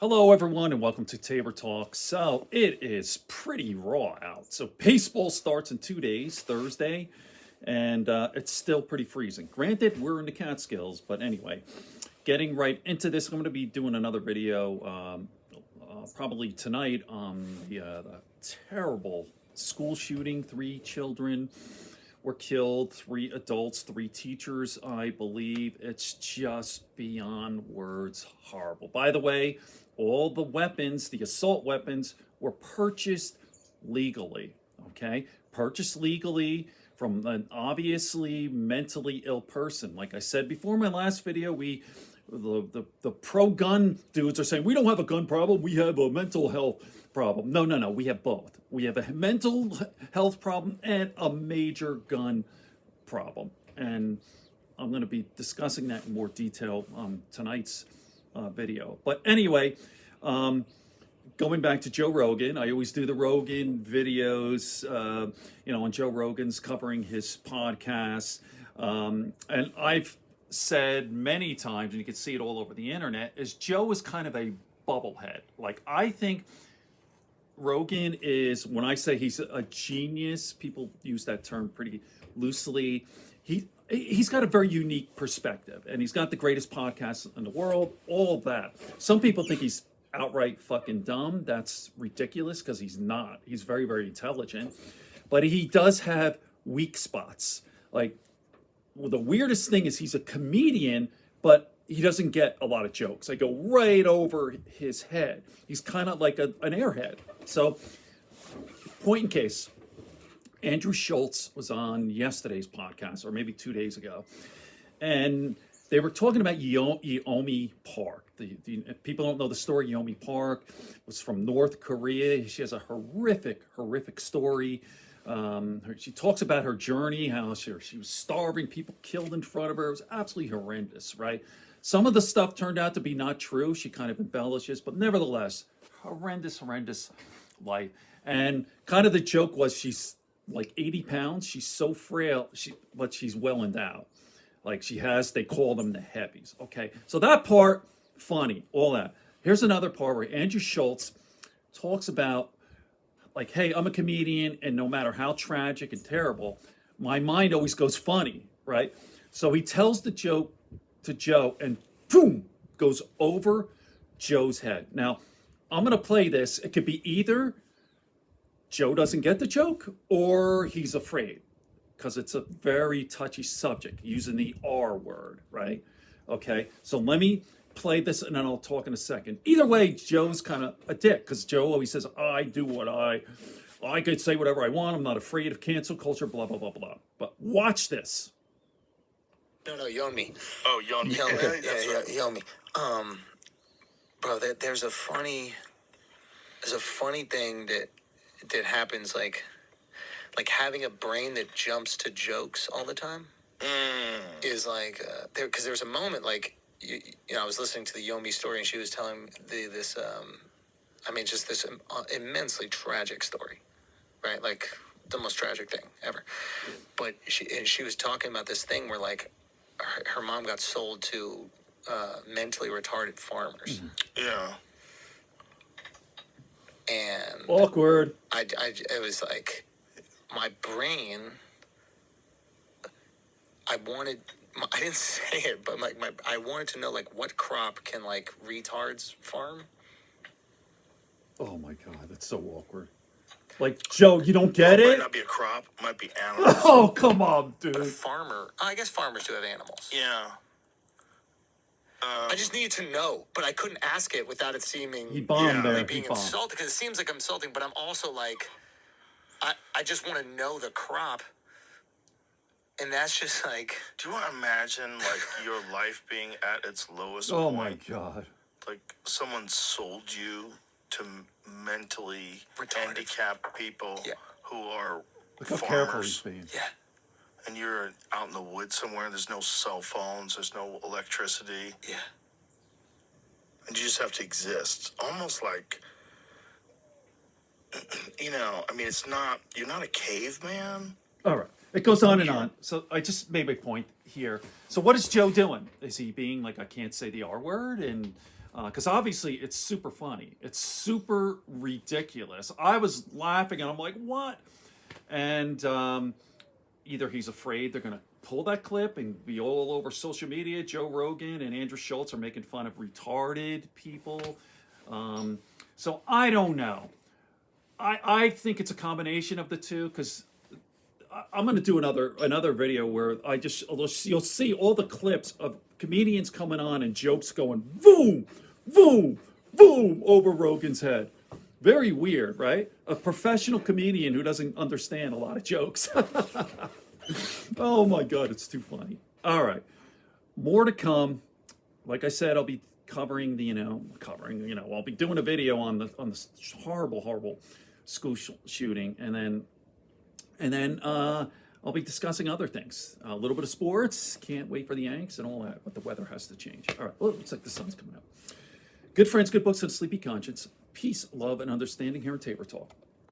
Hello, everyone, and welcome to Tabor Talk. So it is pretty raw out. So baseball starts in 2 days, Thursday, and it's still pretty freezing. Granted, we're in the Catskills, but anyway, getting right into this, I'm going to be doing another video probably tonight on the terrible school shooting. 3 children were killed, 3 adults, 3 teachers, I believe. It's just beyond words horrible. By the way, all the weapons, the assault weapons, were purchased legally, okay? Purchased legally from an obviously mentally ill person. Like I said before in my last video, the pro-gun dudes are saying, we don't have a gun problem, we have a mental health problem. No, we have both. We have a mental health problem and a major gun problem. And I'm going to be discussing that in more detail on tonight's video. But anyway, going back to Joe Rogan, I always do the Rogan videos, on Joe Rogan's covering his podcast. And I've said many times, and you can see it all over the internet, is Joe is kind of a bubblehead. Like, I think Rogan is, when I say he's a genius, people use that term pretty loosely. He's got a very unique perspective, and he's got the greatest podcast in the world, all of that. Some people think he's outright fucking dumb. That's ridiculous, because he's not. He's very, very intelligent. But he does have weak spots. Like, well, the weirdest thing is he's a comedian, but he doesn't get a lot of jokes. They go right over his head. He's kind of like an airhead. So, point in case, Andrew Schulz was on yesterday's podcast, or maybe 2 days ago, and they were talking about Yeonmi Park. The people don't know the story. Yeonmi Park was from North Korea. She has a horrific story. She talks about her journey, how she was starving, people killed in front of her. It was absolutely horrendous, right? Some of the stuff turned out to be not true. She kind of embellishes, but nevertheless, horrendous life. And kind of the joke was she's like 80 pounds. She's so frail, but she's well endowed. Like they call them the heavies. Okay, so that part, funny, all that. Here's another part where Andrew Schulz talks about, like, hey, I'm a comedian, and no matter how tragic and terrible, my mind always goes funny, right? So he tells the joke to Joe, and boom, goes over Joe's head. Now, I'm going to play this. It could be either Joe doesn't get the joke or he's afraid, because it's a very touchy subject, using the R word, right? Okay, so let me play this, and then I'll talk in a second. Either way, Joe's kind of a dick, because Joe always says, I do what I could say whatever I want. I'm not afraid of cancel culture, blah, blah, blah, blah. But watch this. No, Yeonmi. Oh, Yeonmi. Yeonmi. Bro, there's a funny thing that happens, like having a brain that jumps to jokes all the time is like because there's a moment, like I was listening to the Yeonmi story, and she was telling this immensely tragic story, right? Like the most tragic thing ever. But she was talking about this thing where, like, her mom got sold to mentally retarded farmers. Yeah. And Awkward. it was like my brain. I didn't say it, but I wanted to know, like, what crop can, like, retards farm? Oh my God, that's so awkward. Like, Joe, you don't get It it? might not be a crop. It might be animals. Oh, come on, But a dude. farmer, I guess farmers do have animals. Yeah. I just needed to know, but I couldn't ask it without it seeming He bombed there. being He bombed. insulting, because it seems like I'm insulting, but I'm also like, I just want to know the crop, and that's just like. Do you want to imagine, like, your life being at its lowest Oh point? my God. Like, someone sold you to mentally Retarded handicapped people who are Look how careful he's farmers, being. Yeah. and you're out in the woods somewhere. There's no cell phones. There's no electricity. Yeah. And you just have to exist. Almost like, it's not, you're not a caveman. All right. It goes on and on. So I just made my point here. So what is Joe doing? Is he being like, I can't say the R word, and because obviously it's super funny. It's super ridiculous. I was laughing and I'm like, what? And either he's afraid they're going to pull that clip and be all over social media. Joe Rogan and Andrew Schulz are making fun of retarded people. So I don't know. I think it's a combination of the two, because I'm going to do another video where you'll see all the clips of comedians coming on and jokes going boom, boom, boom over Rogan's head. Very weird, right? A professional comedian who doesn't understand a lot of jokes. Oh my God, it's too funny. All right, more to come. Like I said, I'll be covering I'll be doing a video on the horrible school shooting, and then I'll be discussing other things. A little bit of sports. Can't wait for the Yanks and all that, but the weather has to change. All right, well, it looks like the sun's coming up. Good friends, good books, and a sleepy conscience. Peace, love, and understanding here in Tabor Talk.